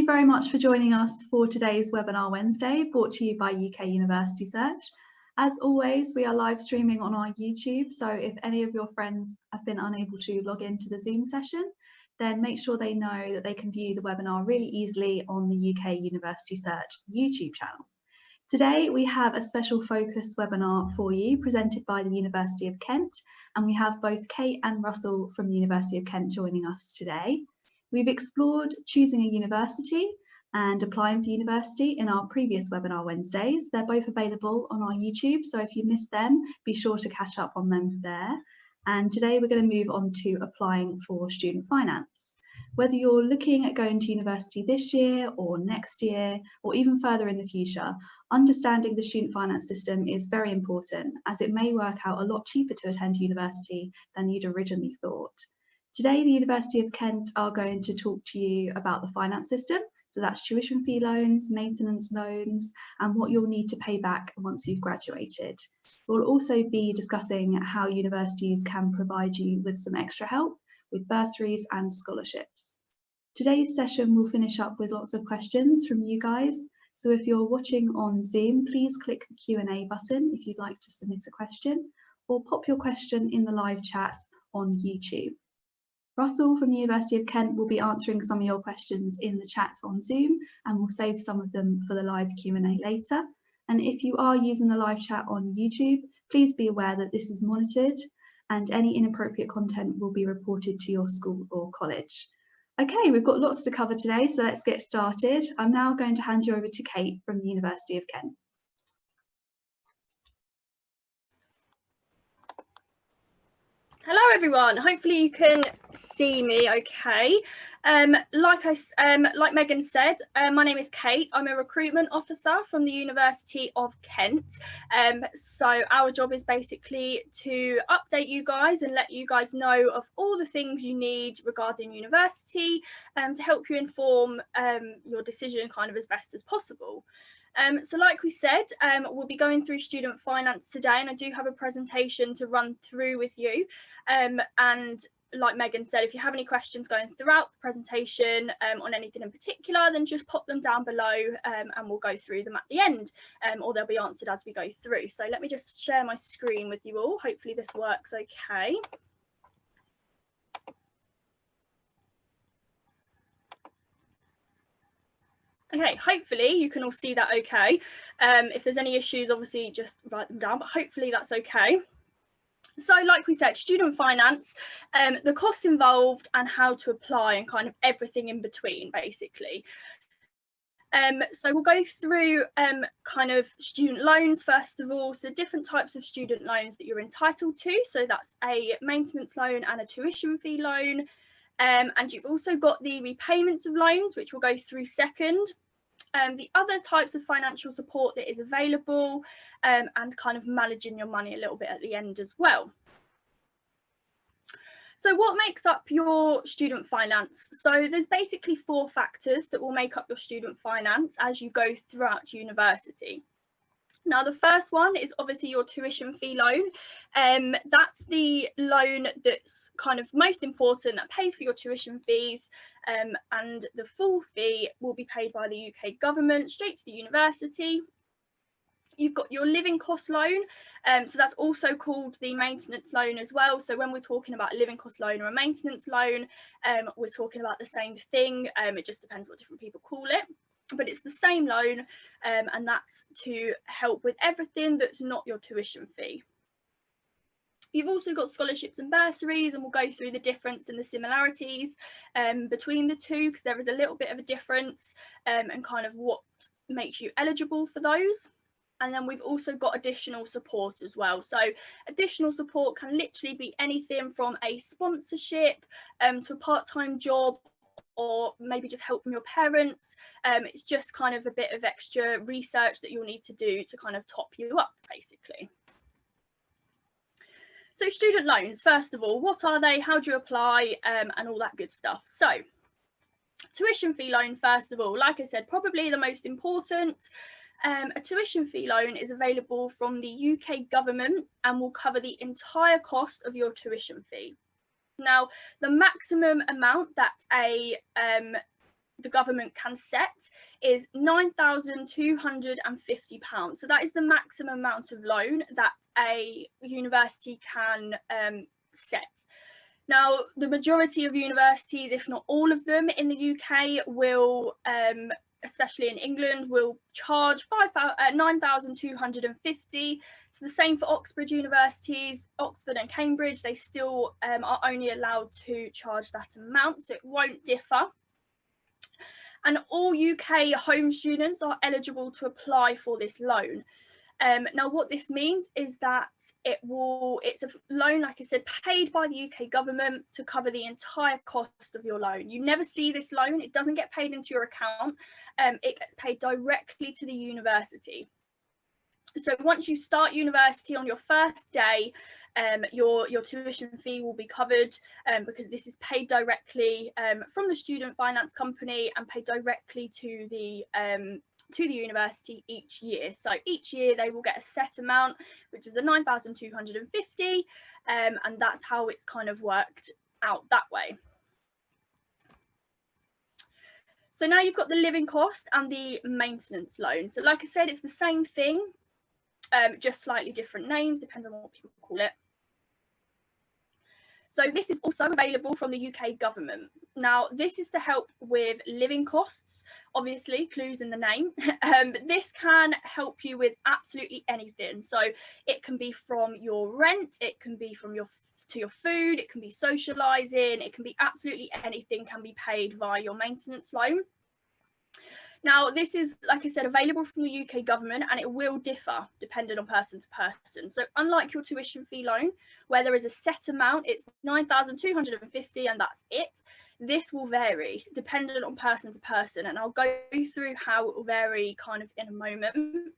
very much for joining us for today's Webinar Wednesday, brought to you by UK University Search. As always, we are live streaming on our YouTube, so if any of your friends have been unable to log into the Zoom session, then make sure they know that they can view the webinar really easily on the UK University Search YouTube channel. Today we have a special focus webinar for you presented by the University of Kent, and we have both Kate and Russell from the University of Kent joining us today. We've explored choosing a university and applying for university in our previous webinar Wednesdays. They're both available on our YouTube, so if you missed them, be sure to catch up on them there. And today we're going to move on to applying for student finance. Whether you're looking at going to university this year or next year, or even further in the future, understanding the student finance system is very important, as it may work out a lot cheaper to attend university than you'd originally thought. Today, the University of Kent are going to talk to you about the finance system. So that's tuition fee loans, maintenance loans, and what you'll need to pay back once you've graduated. We'll also be discussing how universities can provide you with some extra help with bursaries and scholarships. Today's session will finish up with lots of questions from you guys. So if you're watching on Zoom, please click the Q&A button if you'd like to submit a question, or pop your question in the live chat on YouTube. Russell from the University of Kent will be answering some of your questions in the chat on Zoom, and we'll save some of them for the live Q&A later. And if you are using the live chat on YouTube, please be aware that this is monitored and any inappropriate content will be reported to your school or college. Okay, we've got lots to cover today, so let's get started. I'm now going to hand you over to Kate from the University of Kent. Hello everyone, hopefully you can see me okay. Like Megan said, my name is Kate. I'm a recruitment officer from the University of Kent. So our job is basically to update you guys and let you guys know of all the things you need regarding university to help you inform your decision kind of as best as possible. So like we said, we'll be going through student finance today, and I do have a presentation to run through with you. And like Megan said, if you have any questions going throughout the presentation on anything in particular, then just pop them down below and we'll go through them at the end, or they'll be answered as we go through. So let me just share my screen with you all. Hopefully this works okay. Okay, hopefully you can all see that okay. If there's any issues, obviously just write them down, but hopefully that's okay. So like we said, student finance, the costs involved and how to apply and kind of everything in between, basically. So we'll go through kind of student loans first of all. So different types of student loans that you're entitled to. So that's a maintenance loan and a tuition fee loan. And you've also got the repayments of loans, which we'll go through second. The other types of financial support that is available, and kind of managing your money a little bit at the end as well. So what makes up your student finance? So there's basically 4 factors that will make up your student finance as you go throughout university. Now, the first one is obviously your tuition fee loan. That's the loan that's kind of most important, that pays for your tuition fees, and the full fee will be paid by the UK government straight to the university. You've got your living cost loan, so that's also called the maintenance loan as well. So when we're talking about a living cost loan or a maintenance loan, we're talking about the same thing. It just depends what different people call it. But it's the same loan, and that's to help with everything that's not your tuition fee. You've also got scholarships and bursaries, and we'll go through the difference and the similarities between the two, because there is a little bit of a difference and kind of what makes you eligible for those. And then we've also got additional support as well. So additional support can literally be anything from a sponsorship to a part-time job, or maybe just help from your parents. It's just kind of a bit of extra research that you'll need to do to kind of top you up, basically. So student loans, first of all, what are they? How do you apply? And all that good stuff. So tuition fee loan, first of all, like I said, probably the most important. A tuition fee loan is available from the UK government and will cover the entire cost of your tuition fee. Now, the maximum amount that a the government can set is £9,250. So that is the maximum amount of loan that a university can set. Now, the majority of universities, if not all of them in the UK, will, especially in England, will charge £9,250. So the same for Oxford universities, Oxford and Cambridge, they still are only allowed to charge that amount, so it won't differ. And all UK home students are eligible to apply for this loan. Now, what this means is that it's a loan, like I said, paid by the UK government to cover the entire cost of your loan. You never see this loan, it doesn't get paid into your account, it gets paid directly to the university. So once you start university on your first day, your tuition fee will be covered because this is paid directly from the student finance company and paid directly to the university each year. So each year they will get a set amount, which is the 9,250, and that's how it's kind of worked out that way. So now you've got the living cost and the maintenance loan. So like I said, it's the same thing, just slightly different names, depends on what people call it. So this is also available from the UK government. Now, this is to help with living costs, obviously, clues in the name. But this can help you with absolutely anything. So it can be from your rent, it can be from your food, it can be socialising, it can be absolutely anything can be paid via your maintenance loan. Now, this is, like I said, available from the UK government, and it will differ depending on person to person. So unlike your tuition fee loan, where there is a set amount, it's 9,250 and that's it. This will vary dependent on person to person, and I'll go through how it will vary kind of in a moment.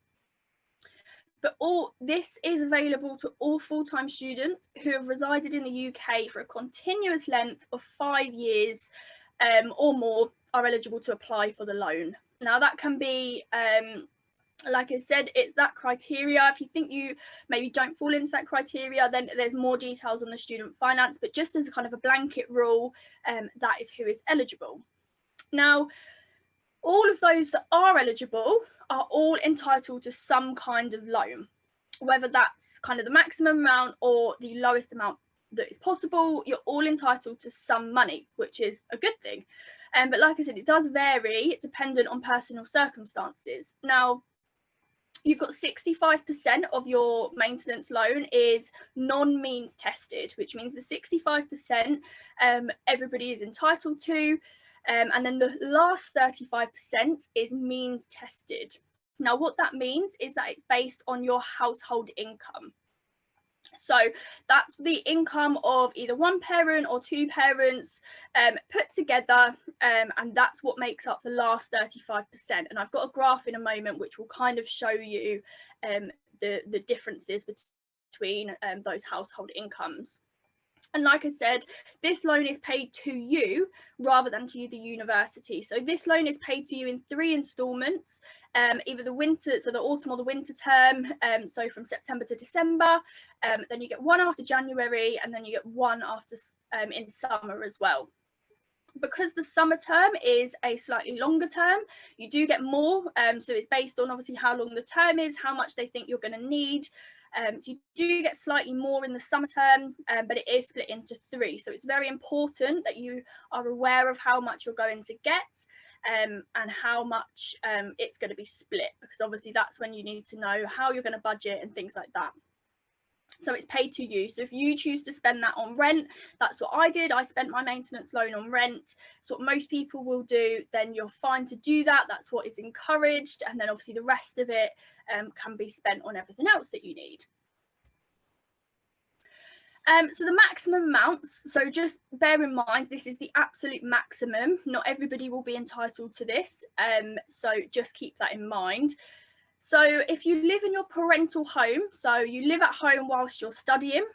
But all this is available to all full-time students who have resided in the UK for a continuous length of 5 years or more are eligible to apply for the loan. Now that can be, like I said, it's that criteria. If you think you maybe don't fall into that criteria, then there's more details on the student finance, but just as a kind of a blanket rule, that is who is eligible. Now, all of those that are eligible are all entitled to some kind of loan, whether that's kind of the maximum amount or the lowest amount that is possible. You're all entitled to some money, which is a good thing. But like I said, it does vary dependent on personal circumstances. Now, you've got 65% of your maintenance loan is non-means tested, which means the 65% everybody is entitled to. And then the last 35% is means tested. Now, what that means is that it's based on your household income. So that's the income of either one parent or two parents put together, and that's what makes up the last 35%. And I've got a graph in a moment which will kind of show you the differences between those household incomes. And like I said, this loan is paid to you rather than to the university. So this loan is paid to you in 3 instalments, either the winter, so the autumn or the winter term, so from September to December, then you get one after January, and then you get one after in summer as well. Because the summer term is a slightly longer term, you do get more, so it's based on obviously how long the term is, how much they think you're going to need. So you do get slightly more in the summer term, but it is split into 3. So it's very important that you are aware of how much you're going to get and how much it's going to be split, because obviously that's when you need to know how you're going to budget and things like that. So it's paid to you. So if you choose to spend that on rent, that's what I did. I spent my maintenance loan on rent. So what most people will do, then you're fine to do that. That's what is encouraged. And then obviously the rest of it can be spent on everything else that you need. So the maximum amounts, so just bear in mind, this is the absolute maximum. Not everybody will be entitled to this. So just keep that in mind. So if you live in your parental home, so you live at home whilst you're studying,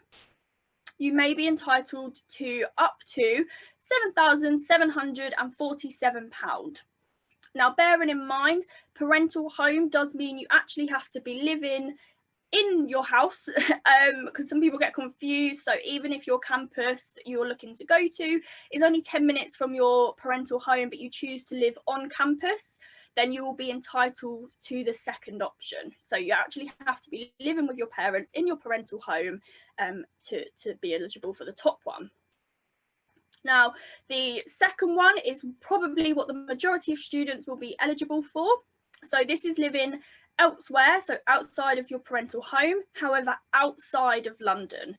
you may be entitled to up to £7,747. Now, bearing in mind, parental home does mean you actually have to be living in your house, because some people get confused. So even if your campus that you're looking to go to is only 10 minutes from your parental home, but you choose to live on campus, then you will be entitled to the second option. So you actually have to be living with your parents in your parental home to be eligible for the top one. Now, the second one is probably what the majority of students will be eligible for. So this is living elsewhere, so outside of your parental home, however, outside of London.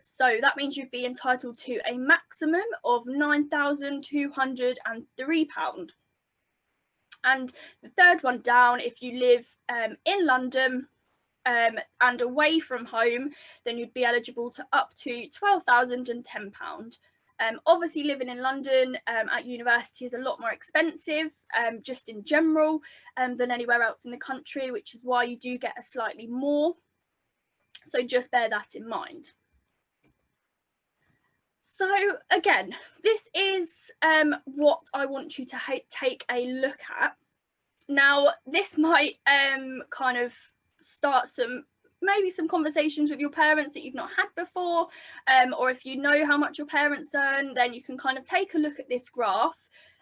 So that means you'd be entitled to a maximum of £9,203. And the third one down, if you live in London and away from home, then you'd be eligible to up to £12,010. Obviously, living in London at university is a lot more expensive, just in general, than anywhere else in the country, which is why you do get a slightly more. So just bear that in mind. So again, this is what I want you to take a look at. Now, this might kind of start maybe some conversations with your parents that you've not had before, or if you know how much your parents earn, then you can kind of take a look at this graph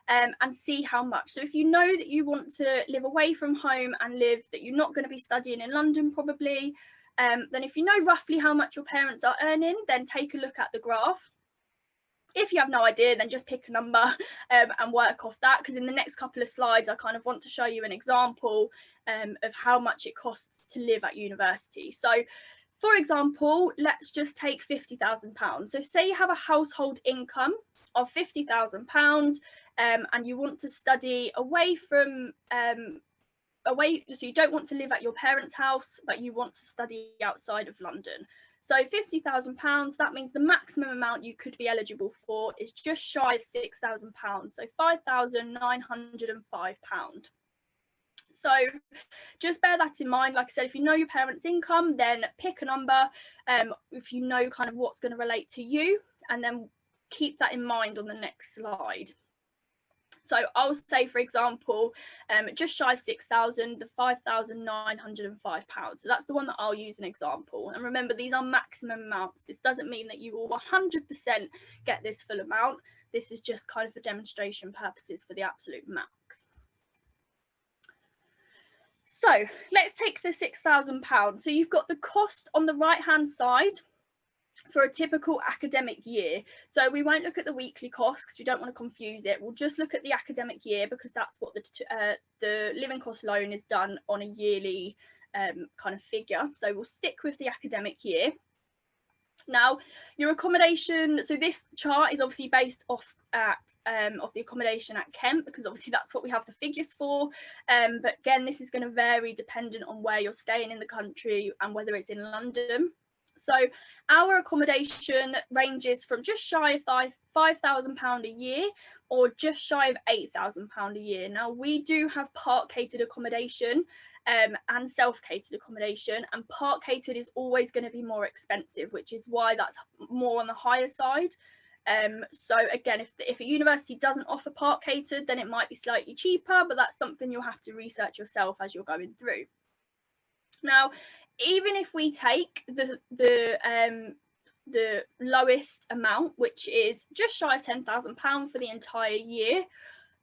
and see how much. So if you know that you want to live away from home and that you're not going to be studying in London probably, then if you know roughly how much your parents are earning, then take a look at the graph. If you have no idea, then just pick a number and work off that, because in the next couple of slides, I kind of want to show you an example of how much it costs to live at university. So, for example, let's just take £50,000. So say you have a household income of £50,000 and you want to study away from, so you don't want to live at your parents' house, but you want to study outside of London. So £50,000, that means the maximum amount you could be eligible for is just shy of £6,000, so £5,905. So just bear that in mind. Like I said, if you know your parents' income, then pick a number. If you know kind of what's going to relate to you, and then keep that in mind on the next slide. So I'll say, for example, just shy of 6,000, the £5,905. So that's the one that I'll use an example. And remember, these are maximum amounts. This doesn't mean that you will 100% get this full amount. This is just kind of for demonstration purposes for the absolute max. So let's take the £6,000. So you've got the cost on the right-hand side for a typical academic year. So we won't look at the weekly costs because we don't want to confuse it. We'll just look at the academic year, because that's what the living cost loan is done on a yearly kind of figure. So we'll stick with the academic year. Now, your accommodation, so this chart is obviously based off of the accommodation at Kent, because obviously that's what we have the figures for. But again, this is going to vary dependent on where you're staying in the country and whether it's in London. So our accommodation ranges from just shy of £5,000 a year, or just shy of £8,000 a year. Now, we do have park catered accommodation and self-catered accommodation, and park catered is always going to be more expensive, which is why that's more on the higher side. So again, if a university doesn't offer park catered, then it might be slightly cheaper, but that's something you'll have to research yourself as you're going through. Now, even if we take the lowest amount, which is just shy of £10,000 for the entire year,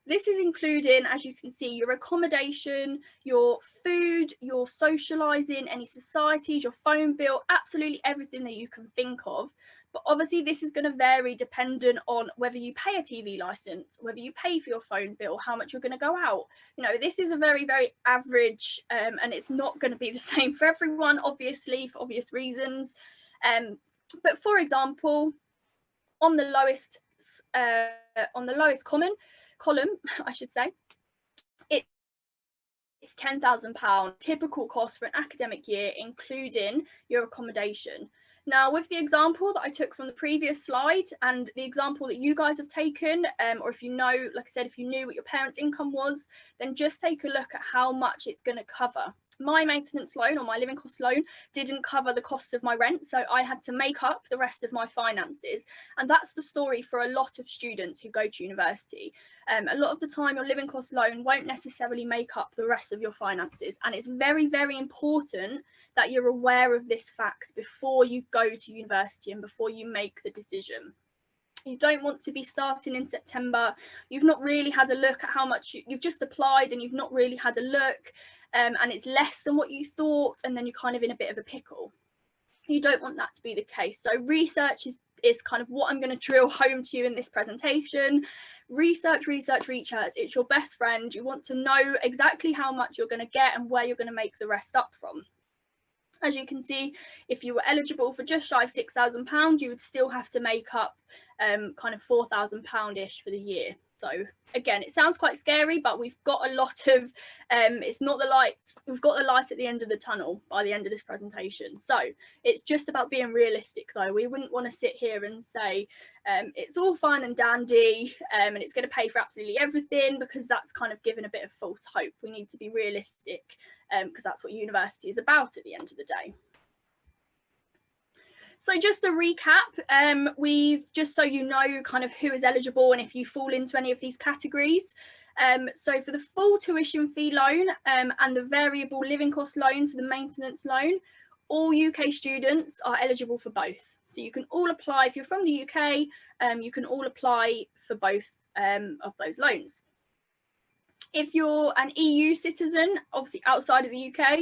this is including, as you can see, your accommodation, your food, your socialising, any societies, your phone bill, absolutely everything that you can think of. But obviously this is going to vary dependent on whether you pay a TV licence, whether you pay for your phone bill, how much you're going to go out. You know, this is a very, very average, and it's not going to be the same for everyone, obviously, for obvious reasons. But for example, on the lowest column, I should say, it's £10,000 typical cost for an academic year, including your accommodation. Now, with the example that I took from the previous slide and the example that you guys have taken, or if you know, like I said, if you knew what your parents' income was, then just take a look at how much it's going to cover. my maintenance loan or my living cost loan didn't cover the cost of my rent, so I had to make up the rest of my finances. And that's the story for a lot of students who go to university. A lot of the time your living cost loan won't necessarily make up the rest of your finances, and it's very, very important that you're aware of this fact before you go to university and before you make the decision. You don't want to be starting in September, you've not really had a look at how much you've just applied, and you've not really had a look, and it's less than what you thought, and then you're kind of in a bit of a pickle. You don't want that to be the case. So research is kind of what I'm going to drill home to you in this presentation. Research, research, research. It's your best friend. You want to know exactly how much you're going to get and where you're going to make the rest up from. As you can see, if you were eligible for just shy of £6,000, you would still have to make up kind of £4,000-ish for the year. So again, it sounds quite scary, but we've got a lot of, it's not the light, we've got the light at the end of the tunnel by the end of this presentation. So it's just about being realistic though. We wouldn't want to sit here and say it's all fine and dandy and it's going to pay for absolutely everything, because that's kind of given a bit of false hope. We need to be realistic because that's what university is about at the end of the day. So just to recap, we've, just so you know kind of who is eligible and if you fall into any of these categories. So for the full tuition fee loan and the variable living cost loan, so the maintenance loan, all UK students are eligible for both. So you can all apply, if you're from the UK, you can all apply for both of those loans. If you're an EU citizen, obviously outside of the UK,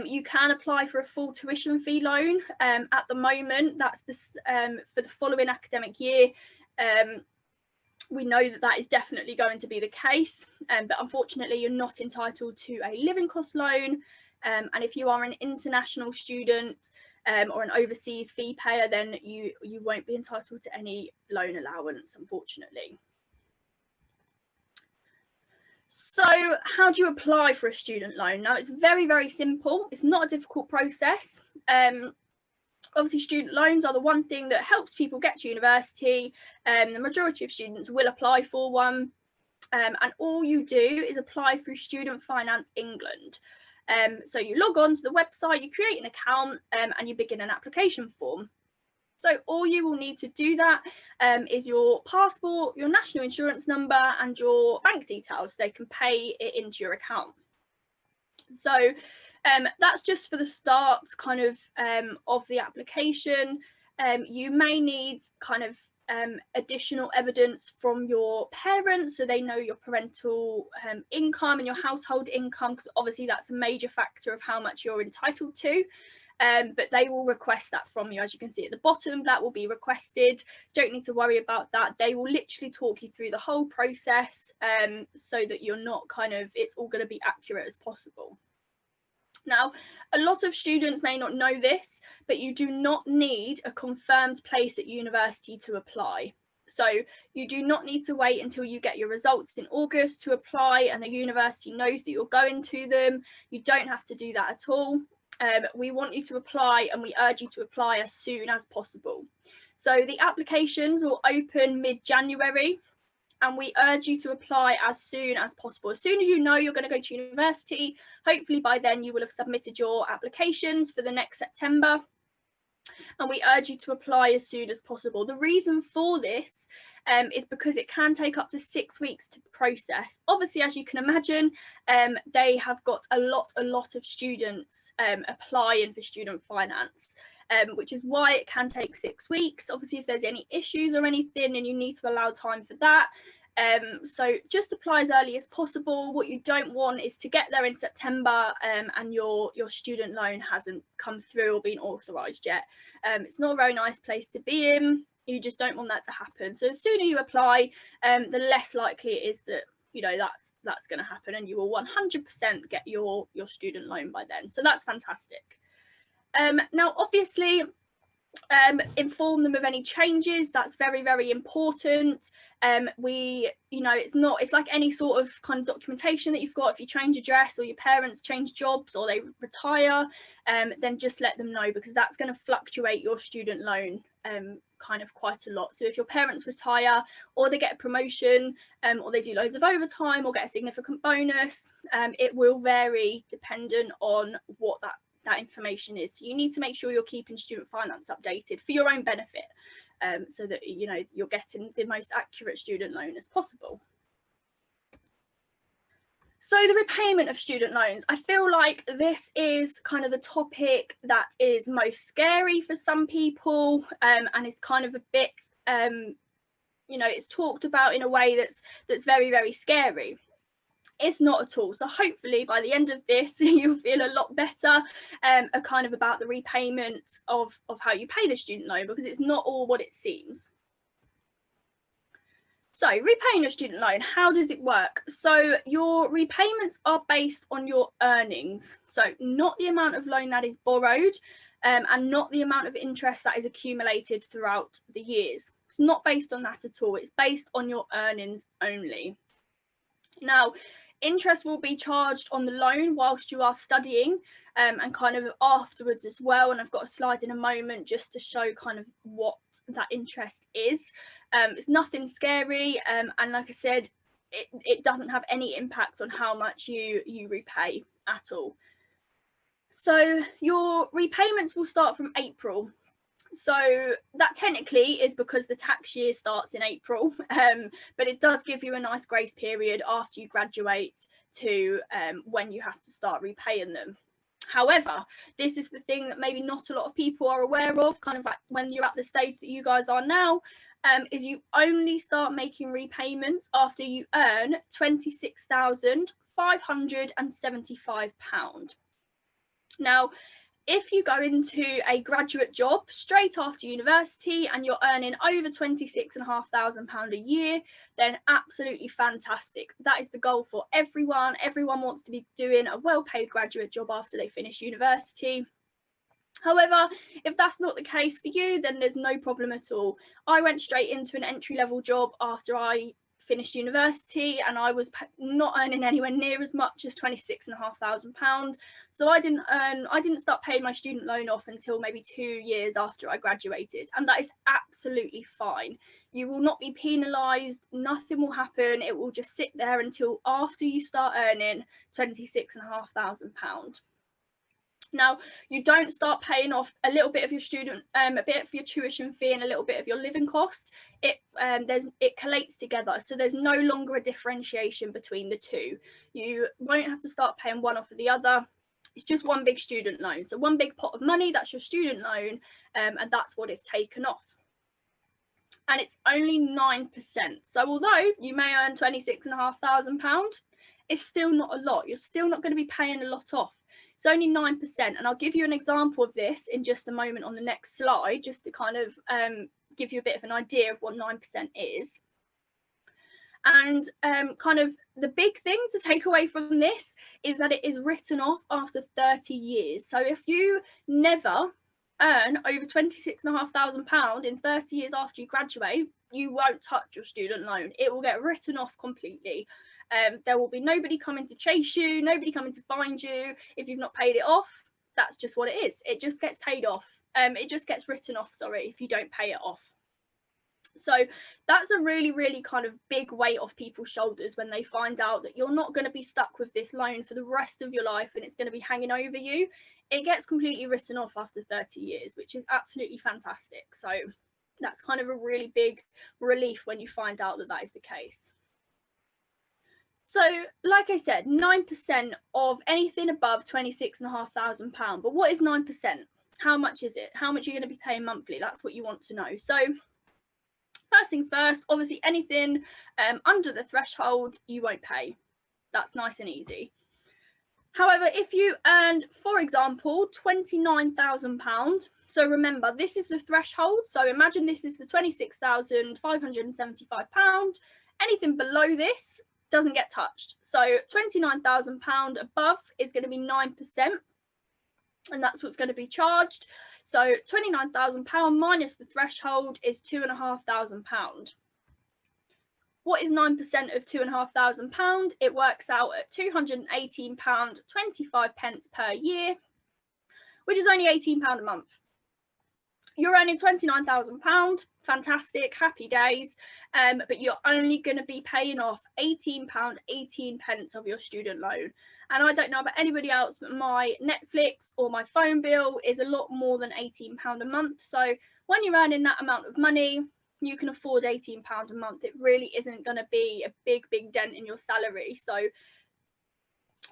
you can apply for a full tuition fee loan. At the moment, that's this, for the following academic year. We know that that is definitely going to be the case, but unfortunately you're not entitled to a living cost loan. And if you are an international student or an overseas fee payer, then you won't be entitled to any loan allowance, unfortunately. So how do you apply for a student loan? Now, it's very, very simple. It's not a difficult process. Obviously, student loans are the one thing that helps people get to university. The majority of students will apply for one. And all you do is apply through Student Finance England. So you log on to the website, you create an account and you begin an application form. So all you will need to do that is your passport, your national insurance number and your bank details. They can pay it into your account. So that's just for the start kind of the application. You may need kind of additional evidence from your parents, so they know your parental income and your household income, because obviously that's a major factor of how much you're entitled to. But they will request that from you. As you can see at the bottom, that will be requested. Don't need to worry about that. They will literally talk you through the whole process so that you're not kind of, it's all going to be accurate as possible. Now, a lot of students may not know this, but you do not need a confirmed place at university to apply. So you do not need to wait until you get your results in August to apply and the university knows that you're going to them. You don't have to do that at all. We want you to apply and we urge you to apply as soon as possible. So the applications will open mid-January and we urge you to apply as soon as possible. As soon as you know you're going to go to university, hopefully by then you will have submitted your applications for the next September. And we urge you to apply as soon as possible. The reason for this is because it can take up to 6 weeks to process. Obviously, as you can imagine, they have got a lot of students applying for student finance, which is why it can take 6 weeks. Obviously, if there's any issues or anything, then you need to allow time for that. So just apply as early as possible. What you don't want is to get there in September and your student loan hasn't come through or been authorised yet. It's not a very nice place to be in. You just don't want that to happen. So the sooner you apply, the less likely it is that, you know, that's going to happen and you will 100% get your student loan by then. So that's fantastic. Now, obviously, inform them of any changes. That's very, very important. It's like any sort of kind of documentation that you've got. If you change address or your parents change jobs or they retire, then just let them know, because that's going to fluctuate your student loan kind of quite a lot. So if your parents retire, or they get a promotion, or they do loads of overtime, or get a significant bonus, it will vary dependent on what that information is. So you need to make sure you're keeping student finance updated for your own benefit, so that you're getting the most accurate student loan as possible. So the repayment of student loans, I feel like this is kind of the topic that is most scary for some people, and is kind of a bit, it's talked about in a way that's very, very scary. It's not at all. So hopefully by the end of this, you'll feel a lot better kind of about the repayment of how you pay the student loan, because it's not all what it seems. So repaying your student loan, how does it work? So your repayments are based on your earnings. So not the amount of loan that is borrowed, and not the amount of interest that is accumulated throughout the years. It's not based on that at all. It's based on your earnings only. Now, interest will be charged on the loan whilst you are studying, and kind of afterwards as well. And I've got a slide in a moment just to show kind of what that interest is. It's nothing scary, and like I said, it doesn't have any impact on how much you repay at all. So your repayments will start from April. So that technically is because the tax year starts in April, but it does give you a nice grace period after you graduate to when you have to start repaying them. However, this is the thing that maybe not a lot of people are aware of, kind of like when you're at the stage that you guys are now, is you only start making repayments after you earn £26,575. Now, if you go into a graduate job straight after university and you're earning over £26,500 a year, then absolutely fantastic. That is the goal for everyone. Everyone wants to be doing a well-paid graduate job after they finish university. However, if that's not the case for you, then there's no problem at all. I went straight into an entry-level job after I finished university, and I was not earning anywhere near as much as £26,500. So I didn't start paying my student loan off until maybe 2 years after I graduated, and that is absolutely fine. You will not be penalised, nothing will happen. It will just sit there until after you start earning £26,500. Now, you don't start paying off a little bit of your a bit for your tuition fee and a little bit of your living cost. It collates together, so there's no longer a differentiation between the two. You won't have to start paying one off of the other. It's just one big student loan. So one big pot of money, that's your student loan, and that's what is taken off. And it's only 9%. So although you may earn £26,500, it's still not a lot. You're still not going to be paying a lot off. It's only 9%, and I'll give you an example of this in just a moment on the next slide, just to kind of give you a bit of an idea of what 9% is. And kind of the big thing to take away from this is that it is written off after 30 years. So if you never earn over £26,500 in 30 years after you graduate, you won't touch your student loan. It will get written off completely. There will be nobody coming to chase you, nobody coming to find you if you've not paid it off. That's just what it is. It just gets paid off. It just gets written off, sorry, if you don't pay it off. So that's a really, really kind of big weight off people's shoulders when they find out that you're not going to be stuck with this loan for the rest of your life and it's going to be hanging over you. It gets completely written off after 30 years, which is absolutely fantastic. So that's kind of a really big relief when you find out that that is the case. So, like I said, 9% of anything above £26,500. But what is 9%? How much is it? How much are you going to be paying monthly? That's what you want to know. So, first things first, obviously anything under the threshold, you won't pay. That's nice and easy. However, if you earned, for example, £29,000, so remember, this is the threshold. So imagine this is the £26,575. Anything below this doesn't get touched. So £29,000 above is going to be 9%, and that's what's going to be charged. So £29,000 minus the threshold is £2,500. What is 9% of £2,500? It works out at £218.25 per year, which is only £18 a month. You're earning £29,000, fantastic, happy days, but you're only going to be paying off £18.18 of your student loan. And I don't know about anybody else, but my Netflix or my phone bill is a lot more than £18 a month. So when you're earning that amount of money, you can afford £18 a month. It really isn't going to be a big dent in your salary. So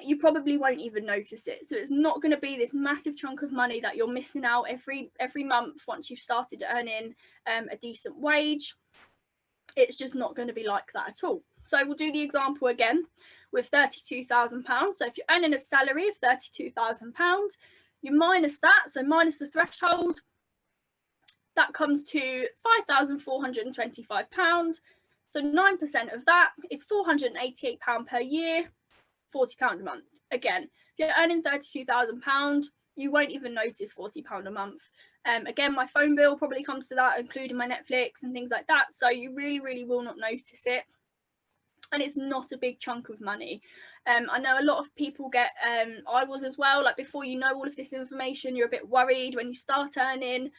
you probably won't even notice it. So it's not going to be this massive chunk of money that you're missing out every month once you've started earning a decent wage. It's just not going to be like that at all. So we'll do the example again with £32,000. So if you're earning a salary of £32,000, you minus that, so minus the threshold, that comes to £5,425. So 9% of that is £488 per year, £40 a month. Again, if you're earning £32,000, you won't even notice £40 a month. Again, my phone bill probably comes to that, including my Netflix and things like that. So you really will not notice it. And it's not a big chunk of money. I know a lot of people get, I was as well, like before you know all of this information, you're a bit worried when you start earning.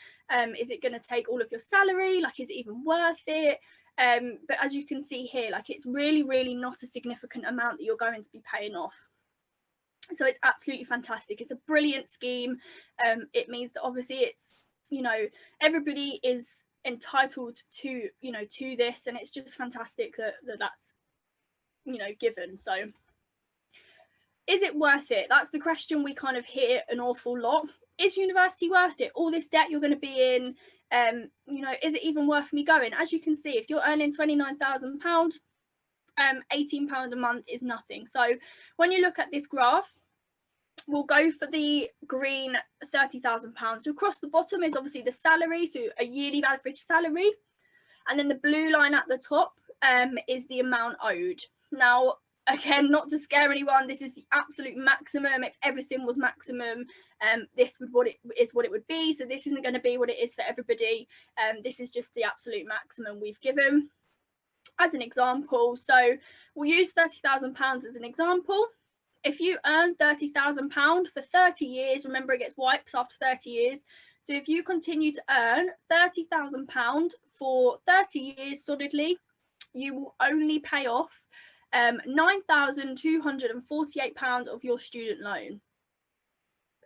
Is it going to take all of your salary? Like, is it even worth it? But as you can see here, like it's really not a significant amount that you're going to be paying off. So it's absolutely fantastic. It's a brilliant scheme. It means that obviously it's, you know, everybody is entitled to, you know, to this, and it's just fantastic that's, you know, given. So is it worth it? That's the question we kind of hear an awful lot. Is university worth it? All this debt you're going to be in, you know, is it even worth me going? As you can see, if you're earning £29,000, £18 a month is nothing. So when you look at this graph, we'll go for the green £30,000. So across the bottom is obviously the salary, so a yearly average salary, and then the blue line at the top is the amount owed. Now, again, not to scare anyone, this is the absolute maximum. If everything was maximum, this would what it would be. So this isn't going to be what it is for everybody. This is just the absolute maximum we've given as an example. So we'll use £30,000 as an example. If you earn £30,000 for 30 years, remember it gets wiped after 30 years. So if you continue to earn £30,000 for 30 years solidly, you will only pay off £9,248 of your student loan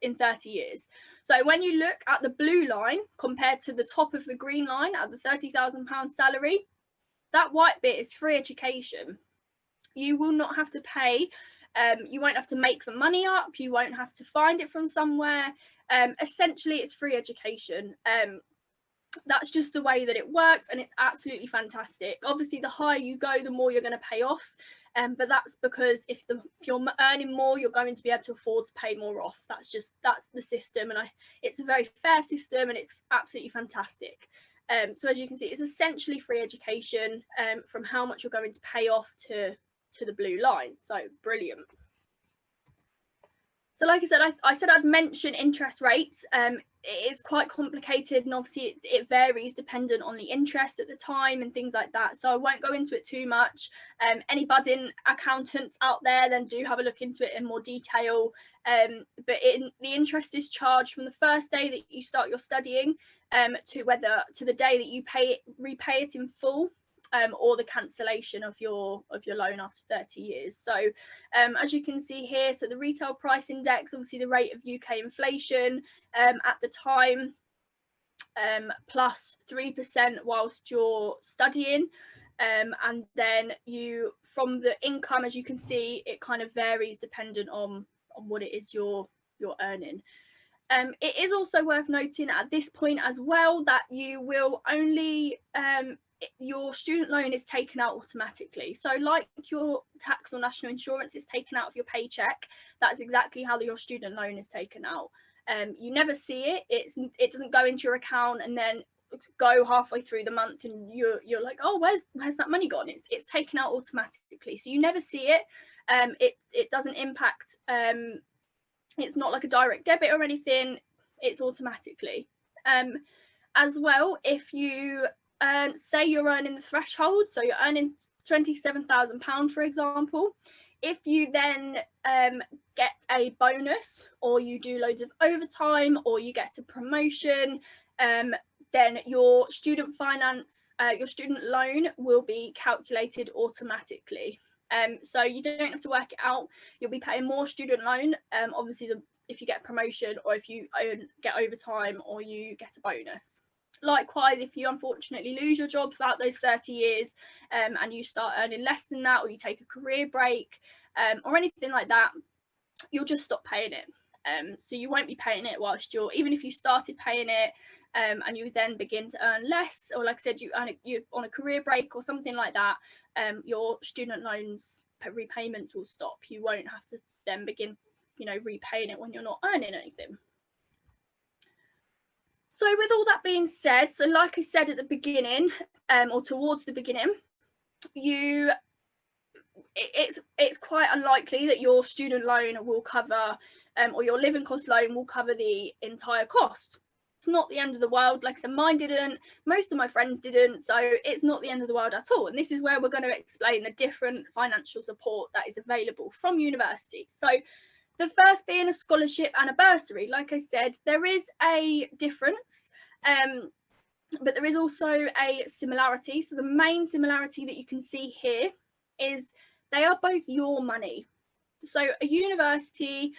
in 30 years. So when you look at the blue line compared to the top of the green line at the £30,000 salary, that white bit is free education. You will not have to pay. You won't have to make the money up. You won't have to find it from somewhere. Essentially, it's free education. That's just the way that it works, and it's absolutely fantastic. Obviously, the higher you go, the more you're going to pay off. But that's because if you're earning more, you're going to be able to afford to pay more off. That's the system, and it's a very fair system, and it's absolutely fantastic. So as you can see, it's essentially free education from how much you're going to pay off to the blue line. So brilliant. So like I said, I said I'd mention interest rates. It is quite complicated, and obviously it varies dependent on the interest at the time and things like that. So I won't go into it too much. Any budding accountants out there, then do have a look into it in more detail. But the interest is charged from the first day that you start your studying to the day that you repay it in full. Or the cancellation of your loan after 30 years. So as you can see here, so the retail price index, obviously the rate of UK inflation at the time, plus 3% whilst you're studying. And then from the income, as you can see, it kind of varies dependent on what it is you're earning. It is also worth noting at this point as well that you will only your student loan is taken out automatically. So like your tax or national insurance is taken out of your paycheck, that's exactly how your student loan is taken out. You never see it. It doesn't go into your account and then go halfway through the month and you're like, oh, where's that money gone? It's taken out automatically, so you never see it. It doesn't impact. It's not like a direct debit or anything. It's automatically. As well, if you say you're earning the threshold, so you're earning £27,000, for example, if you then get a bonus or you do loads of overtime or you get a promotion, then your student finance, your student loan will be calculated automatically. So you don't have to work it out. You'll be paying more student loan, obviously if you get a promotion, or if you get overtime, or you get a bonus. Likewise, if you unfortunately lose your job throughout those 30 years and you start earning less than that, or you take a career break or anything like that, you'll just stop paying it. So you won't be paying it whilst even if you started paying it and you then begin to earn less, or like I said, you're on a career break or something like that, your student loans repayments will stop. You won't have to then begin, repaying it when you're not earning anything. So with all that being said, so like I said at the beginning, or towards the beginning, it's quite unlikely that your student loan will cover, or your living cost loan will cover the entire cost. It's not the end of the world. Like I said, mine didn't, most of my friends didn't, so it's not the end of the world at all. And this is where we're going to explain the different financial support that is available from university. So the first being a scholarship and a bursary. Like I said, there is a difference, but there is also a similarity. So the main similarity that you can see here is they are both your money. So a university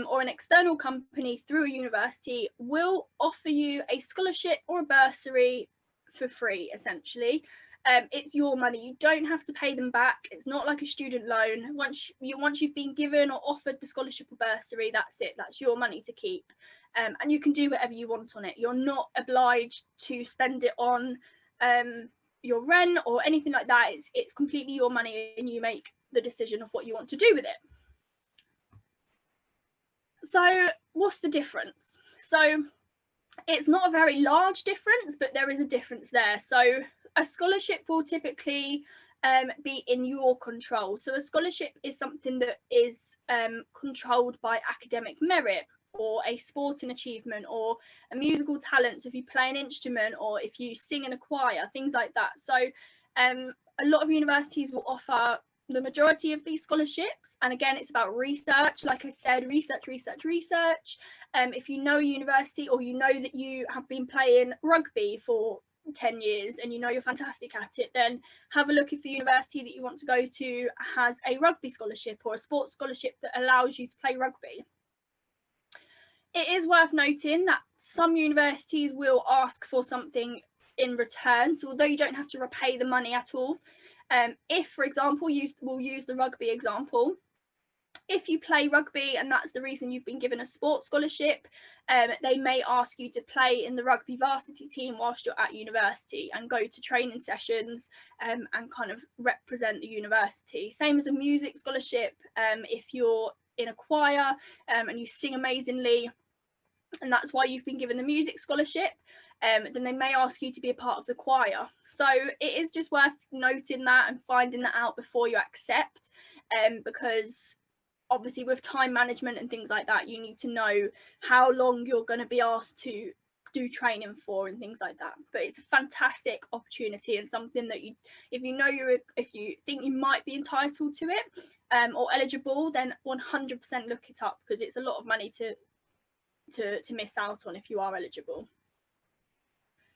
or an external company through a university will offer you a scholarship or a bursary for free, essentially. It's your money. You don't have to pay them back. It's not like a student loan. Once you've been given or offered the scholarship or bursary, that's it. That's your money to keep. And you can do whatever you want on it. You're not obliged to spend it on your rent or anything like that. It's completely your money, and you make the decision of what you want to do with it. So what's the difference? So it's not a very large difference, but there is a difference there. So a scholarship will typically be in your control. So a scholarship is something that is controlled by academic merit, or a sporting achievement, or a musical talent. So if you play an instrument, or if you sing in a choir, things like that. So a lot of universities will offer the majority of these scholarships, and again, it's about research. Like I said, research. If you know a university, or you know that you have been playing rugby for 10 years and you know you're fantastic at it, then have a look if the university that you want to go to has a rugby scholarship or a sports scholarship that allows you to play rugby. It is worth noting that some universities will ask for something in return. So although you don't have to repay the money at all, if, for example, we'll use the rugby example, if you play rugby and that's the reason you've been given a sports scholarship, they may ask you to play in the rugby varsity team whilst you're at university, and go to training sessions and kind of represent the university. Same as a music scholarship. If you're in a choir and you sing amazingly, and that's why you've been given the music scholarship, then they may ask you to be a part of the choir. So it is just worth noting that and finding that out before you accept, because obviously with time management and things like that, you need to know how long you're going to be asked to do training for and things like that. But it's a fantastic opportunity, and something that if you think you might be entitled to it or eligible, then 100% look it up, because it's a lot of money to miss out on if you are eligible.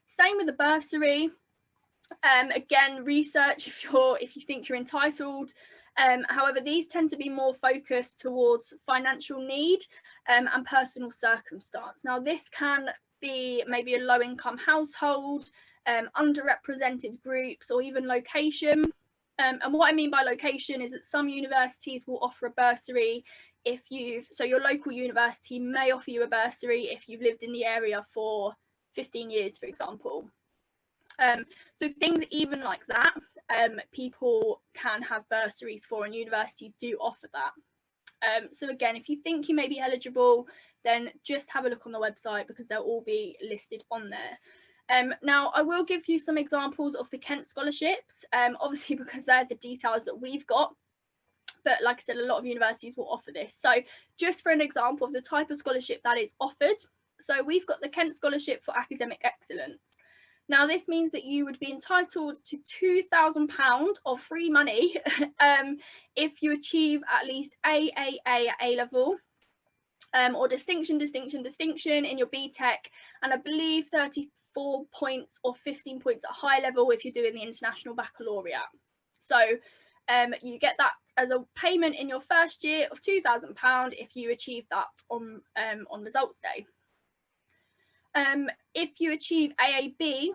Same with the bursary. Again, research if you think you're entitled. However, these tend to be more focused towards financial need and personal circumstance. Now, this can be maybe a low-income household, underrepresented groups, or even location. And what I mean by location is that some universities will offer a bursary so your local university may offer you a bursary if you've lived in the area for 15 years, for example. So things even like that, people can have bursaries for, and universities do offer that. So again, if you think you may be eligible, then just have a look on the website, because they'll all be listed on there. Now, I will give you some examples of the Kent scholarships, obviously because they're the details that we've got. But like I said, a lot of universities will offer this. So just for an example of the type of scholarship that is offered. So we've got the Kent Scholarship for Academic Excellence. Now, this means that you would be entitled to £2,000 of free money if you achieve at least A level, or distinction in your BTEC, and I believe 34 points or 15 points at high level if you're doing the International Baccalaureate. So you get that as a payment in your first year of £2,000 if you achieve that on results day. If you achieve AAB,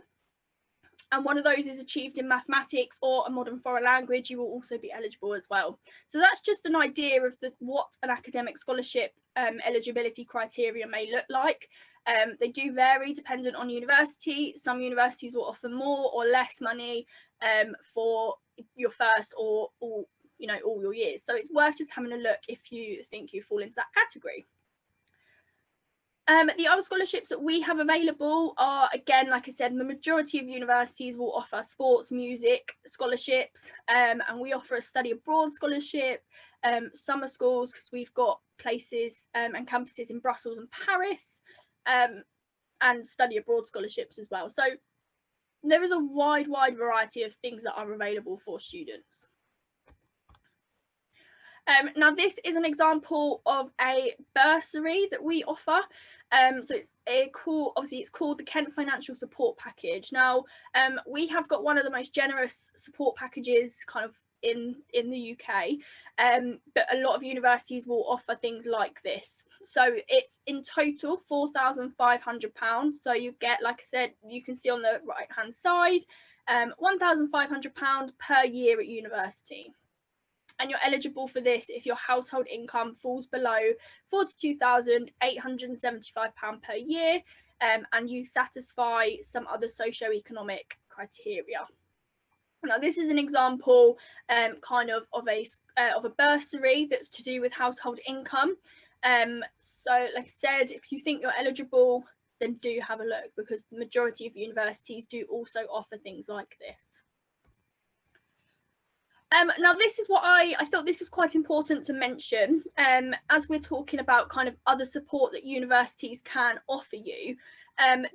and one of those is achieved in mathematics or a modern foreign language, you will also be eligible as well. So that's just an idea of what an academic scholarship eligibility criteria may look like. They do vary dependent on university. Some universities will offer more or less money for your first or all your years. So it's worth just having a look if you think you fall into that category. The other scholarships that we have available are, again, like I said, the majority of universities will offer sports, music scholarships, and we offer a study abroad scholarship, summer schools, because we've got places and campuses in Brussels and Paris, and study abroad scholarships as well. So there is a wide variety of things that are available for students. Now, this is an example of a bursary that we offer. So it's it's called the Kent Financial Support Package. Now, we have got one of the most generous support packages kind of in the UK, but a lot of universities will offer things like this. So it's in total £4,500. So you get, like I said, you can see on the right hand side, £1,500 per year at university. And you're eligible for this if your household income falls below £42,875 per year, and you satisfy some other socio-economic criteria. Now, this is an example kind of a bursary that's to do with household income. So, like I said, if you think you're eligible, then do have a look, because the majority of universities do also offer things like this. Now, this is what I thought this is quite important to mention, as we're talking about kind of other support that universities can offer you.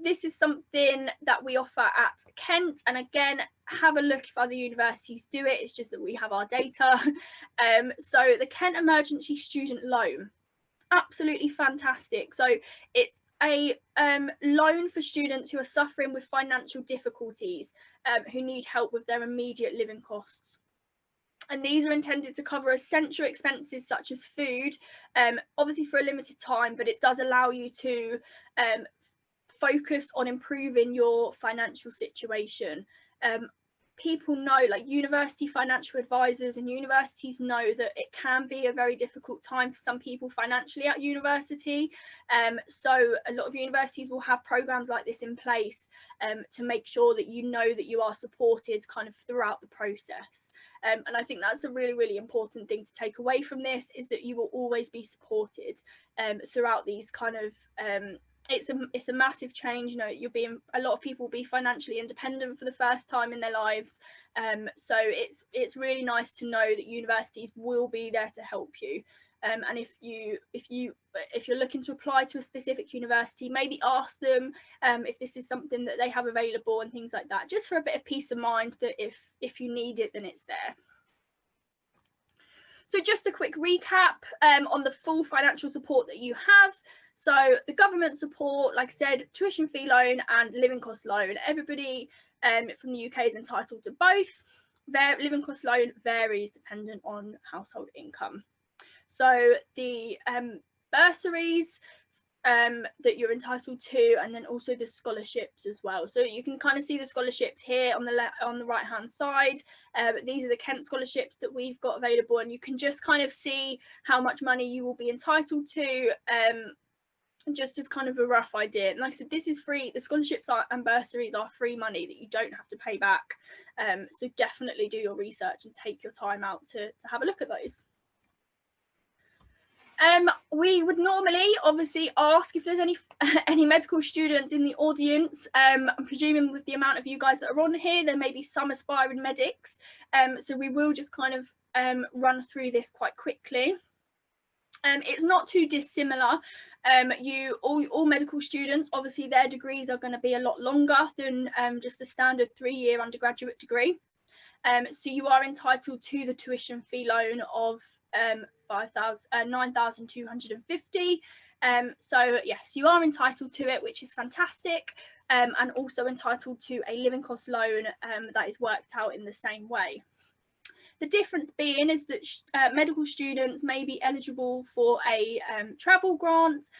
This is something that we offer at Kent, and again, have a look if other universities do it. It's just that we have our data. So the Kent Emergency Student Loan, absolutely fantastic. So it's a loan for students who are suffering with financial difficulties, who need help with their immediate living costs. And these are intended to cover essential expenses such as food, obviously for a limited time, but it does allow you to focus on improving your financial situation. People know, like university financial advisors and universities know, that it can be a very difficult time for some people financially at university. So a lot of universities will have programs like this in place to make sure that you know that you are supported kind of throughout the process. And I think that's a really important thing to take away from this, is that you will always be supported throughout these kind of it's a massive change. You know, a lot of people will be financially independent for the first time in their lives, so it's really nice to know that universities will be there to help you. And if you're looking to apply to a specific university, maybe ask them if this is something that they have available and things like that, just for a bit of peace of mind that if you need it, then it's there. So just a quick recap on the full financial support that you have. So the government support, like I said, tuition fee loan and living cost loan. Everybody from the UK is entitled to both. Their living cost loan varies dependent on household income. So the bursaries that you're entitled to, and then also the scholarships as well. So you can kind of see the scholarships here on the right hand side. But these are the Kent scholarships that we've got available, and you can just kind of see how much money you will be entitled to, just as kind of a rough idea. And like I said, this is free. The scholarships and bursaries are free money that you don't have to pay back. So definitely do your research and take your time out to have a look at those. We would normally obviously ask if there's any medical students in the audience. I'm presuming with the amount of you guys that are on here, there may be some aspiring medics. So we will just kind of run through this quite quickly. It's not too dissimilar. All medical students, obviously their degrees are going to be a lot longer than just a standard 3-year undergraduate degree. So you are entitled to the tuition fee loan of £9,250. So yes, you are entitled to it, which is fantastic, and also entitled to a living cost loan that is worked out in the same way. The difference being is that medical students may be eligible for a travel grant,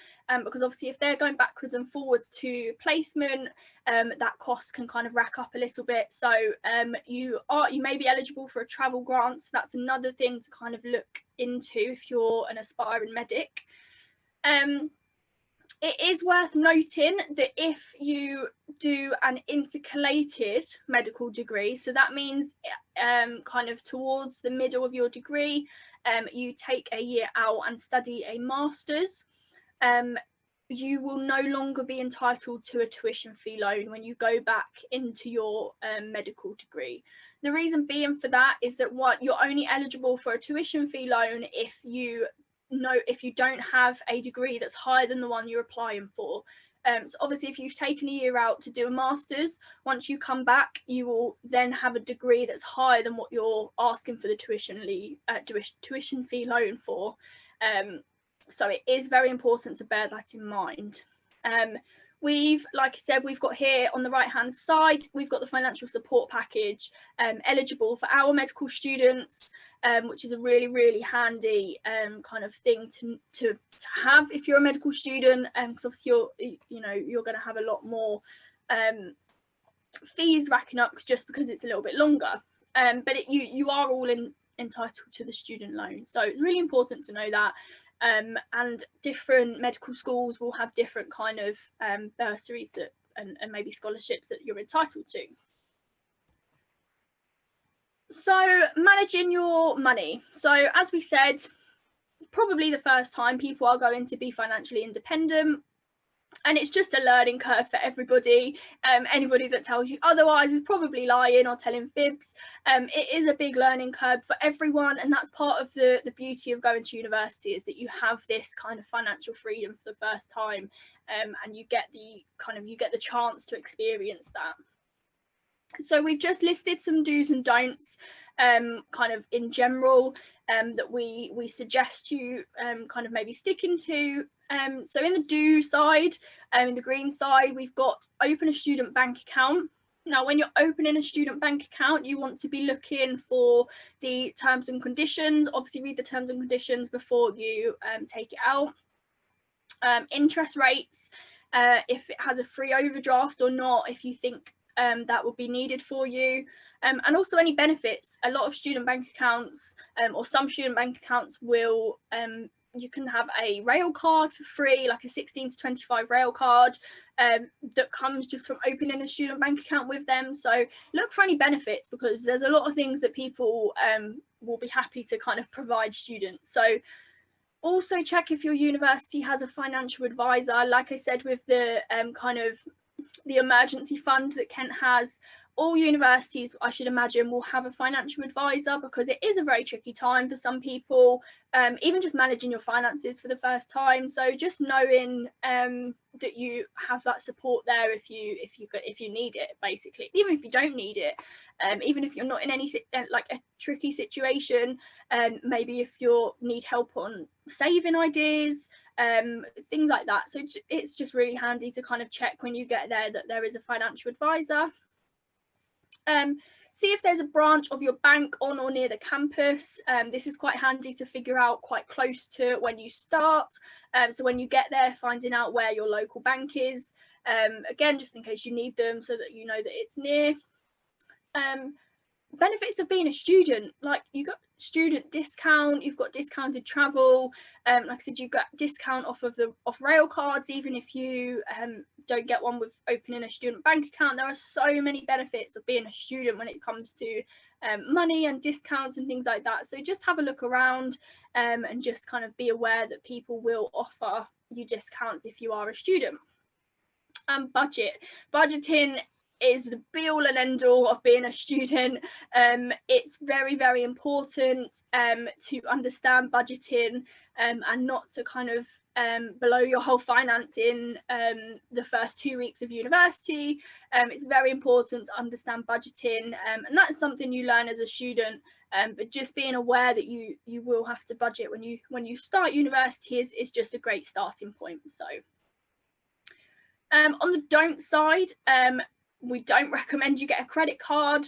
because obviously if they're going backwards and forwards to placement, that cost can kind of rack up a little bit. So you may be eligible for a travel grant. So that's another thing to kind of look into if you're an aspiring medic. It is worth noting that if you do an intercalated medical degree, so that means kind of towards the middle of your degree, you take a year out and study a master's, you will no longer be entitled to a tuition fee loan when you go back into your medical degree. The reason being for that is that you're only eligible for a tuition fee loan if you don't have a degree that's higher than the one you're applying for. So obviously if you've taken a year out to do a master's, once you come back you will then have a degree that's higher than what you're asking for the tuition fee loan for. So it is very important to bear that in mind. Like I said, we've got here on the right hand side, we've got the financial support package eligible for our medical students, which is a really, really handy kind of thing to have if you're a medical student, because obviously you're going to have a lot more fees racking up just because it's a little bit longer. But you are all entitled to the student loan, so it's really important to know that. And different medical schools will have different kind of bursaries and maybe scholarships that you're entitled to. So managing your money. So as we said, probably the first time people are going to be financially independent, and it's just a learning curve for everybody. Anybody that tells you otherwise is probably lying or telling fibs. It is a big learning curve for everyone, and that's part of the beauty of going to university, is that you have this kind of financial freedom for the first time, and you get the chance to experience that. So we've just listed some do's and don'ts, kind of in general, that we suggest you kind of maybe sticking to. So in the do side, in the green side, we've got open a student bank account. Now, when you're opening a student bank account, you want to be looking for the terms and conditions. Obviously, read the terms and conditions before you take it out. Interest rates, if it has a free overdraft or not, if you think that would be needed for you, and also any benefits. A lot of student bank accounts, or some student bank accounts will, you can have a rail card for free, like a 16 to 25 rail card, that comes just from opening a student bank account with them. So look for any benefits, because there's a lot of things that people will be happy to kind of provide students. So also check if your university has a financial advisor. Like I said, with the kind of the emergency fund that Kent has, all universities, I should imagine, will have a financial advisor, because it is a very tricky time for some people, even just managing your finances for the first time. So just knowing that you have that support there if you need it, basically. Even if you don't need it, even if you're not in any like a tricky situation, maybe if you need help on saving ideas, things like that. So it's just really handy to kind of check when you get there that there is a financial advisor. See if there's a branch of your bank on or near the campus. This is quite handy to figure out quite close to when you start. So when you get there, finding out where your local bank is, again, just in case you need them, so that you know that it's near. Benefits of being a student, like you got student discount, you've got discounted travel, like I said, you've got discount off rail cards, even if you don't get one with opening a student bank account. There are so many benefits of being a student when it comes to money and discounts and things like that. So just have a look around, and just kind of be aware that people will offer you discounts if you are a student. And budgeting is the be all and end all of being a student. It's very, very important to understand budgeting, and not to kind of blow your whole finance in the first 2 weeks of university. It's very important to understand budgeting, and that's something you learn as a student, but just being aware that you will have to budget when you start university is just a great starting point. So on the don't side, we don't recommend you get a credit card,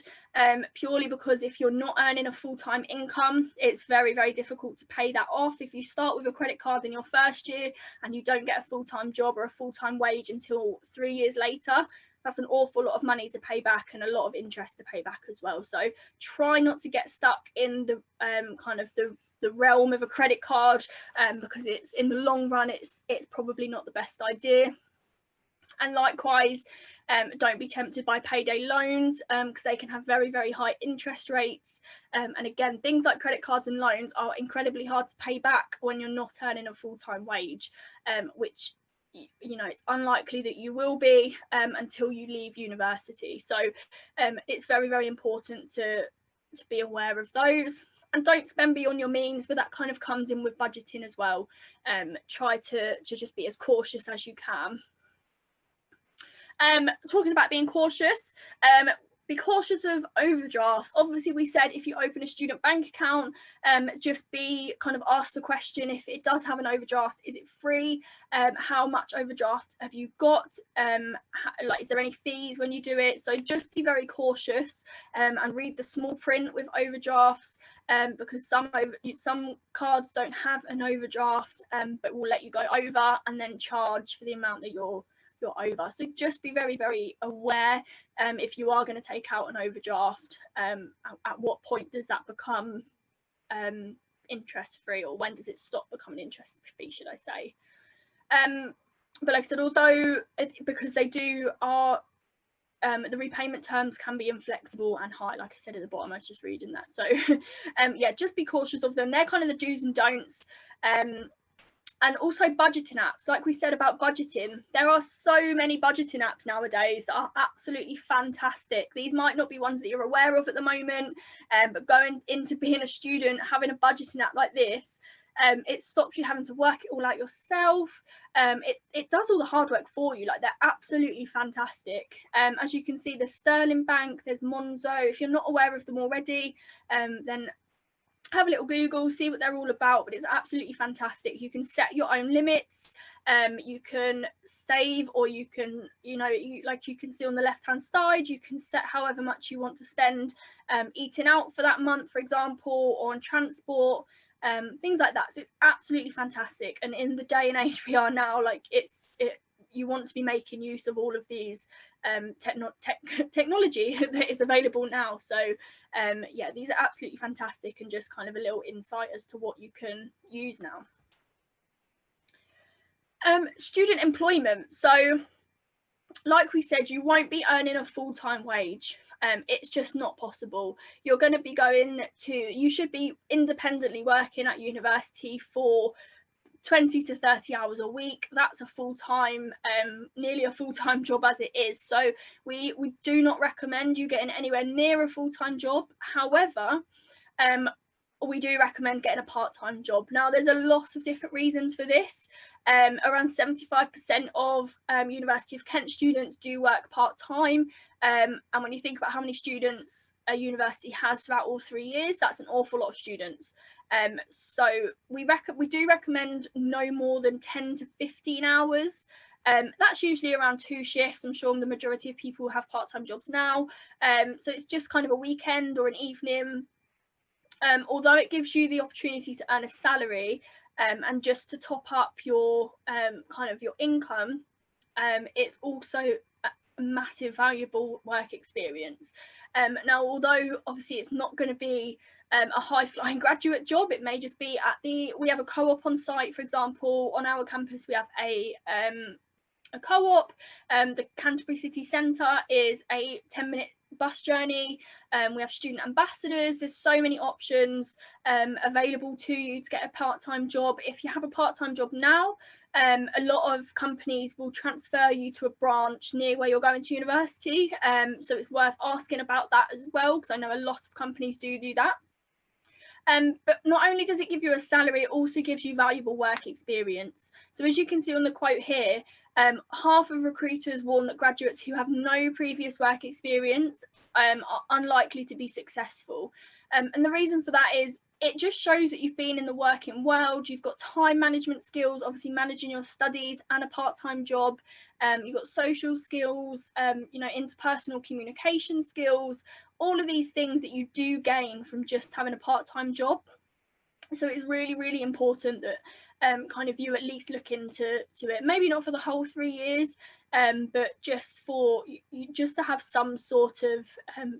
purely because if you're not earning a full-time income, it's very, very difficult to pay that off. If you start with a credit card in your first year and you don't get a full-time job or a full-time wage until 3 years later, that's an awful lot of money to pay back and a lot of interest to pay back as well. So try not to get stuck in the kind of the realm of a credit card, because it's in the long run, it's probably not the best idea. And likewise, don't be tempted by payday loans, because they can have very, very high interest rates. And again, things like credit cards and loans are incredibly hard to pay back when you're not earning a full-time wage, which, you know, it's unlikely that you will be until you leave university. So it's very, very important to be aware of those. And don't spend beyond your means, but that kind of comes in with budgeting as well. Try to just be as cautious as you can. Talking about being cautious, be cautious of overdrafts. Obviously, we said if you open a student bank account, just be kind of asked the question, if it does have an overdraft, is it free? How much overdraft have you got? Like, is there any fees when you do it? So just be very cautious, and read the small print with overdrafts, because some cards don't have an overdraft, but will let you go over and then charge for the amount that you're over. So just be very, very aware, if you are going to take out an overdraft, at what point does that become interest free, or when does it stop becoming interest free, should I say. But like I said, although because they are the repayment terms can be inflexible and high, like I said at the bottom, I was just reading that. So yeah, just be cautious of them. They're kind of the do's and don'ts. And also budgeting apps. Like we said about budgeting, there are so many budgeting apps nowadays that are absolutely fantastic. These might not be ones that you're aware of at the moment, but going into being a student, having a budgeting app like this, it stops you having to work it all out yourself. It does all the hard work for you. Like, they're absolutely fantastic. As you can see, there's Sterling Bank, there's Monzo. If you're not aware of them already, then have a little Google, see what they're all about, but it's absolutely fantastic. You can set your own limits, you can save, or you can, like you can see on the left hand side, you can set however much you want to spend eating out for that month, for example, or on transport, things like that. So it's absolutely fantastic. And in the day and age we are now, like, you want to be making use of all of these technology that is available now. So yeah, these are absolutely fantastic, and just kind of a little insight as to what you can use now. Student employment. So like we said, you won't be earning a full-time wage. It's just not possible. You're going to be you should be independently working at university for 20 to 30 hours a week. That's a full-time, nearly a full-time job as it is. So we do not recommend you getting anywhere near a full-time job. However, we do recommend getting a part-time job. Now, there's a lot of different reasons for this. Around 75% of University of Kent students do work part-time. And when you think about how many students a university has throughout all 3 years, that's an awful lot of students. So we do recommend no more than 10 to 15 hours. That's usually around 2 shifts. I'm sure the majority of people have part-time jobs now. So it's just kind of a weekend or an evening. Although it gives you the opportunity to earn a salary, and just to top up your kind of your income, it's also a massive valuable work experience. Now, although obviously it's not going to be a high-flying graduate job, it may just be we have a co-op on site. For example, on our campus we have a co-op. The Canterbury City Centre is a 10-minute bus journey. We have student ambassadors. There's so many options available to you to get a part-time job. If you have a part-time job now, a lot of companies will transfer you to a branch near where you're going to university. So it's worth asking about that as well, because I know a lot of companies do that. But not only does it give you a salary, it also gives you valuable work experience. So as you can see on the quote here, half of recruiters warn that graduates who have no previous work experience are unlikely to be successful. And the reason for that is it just shows that you've been in the working world, you've got time management skills, obviously managing your studies and a part-time job, you've got social skills, you know, interpersonal communication skills, all of these things that you do gain from just having a part-time job. So it's really, really important that kind of you at least look into it, maybe not for the whole 3 years, but just for just to have some sort of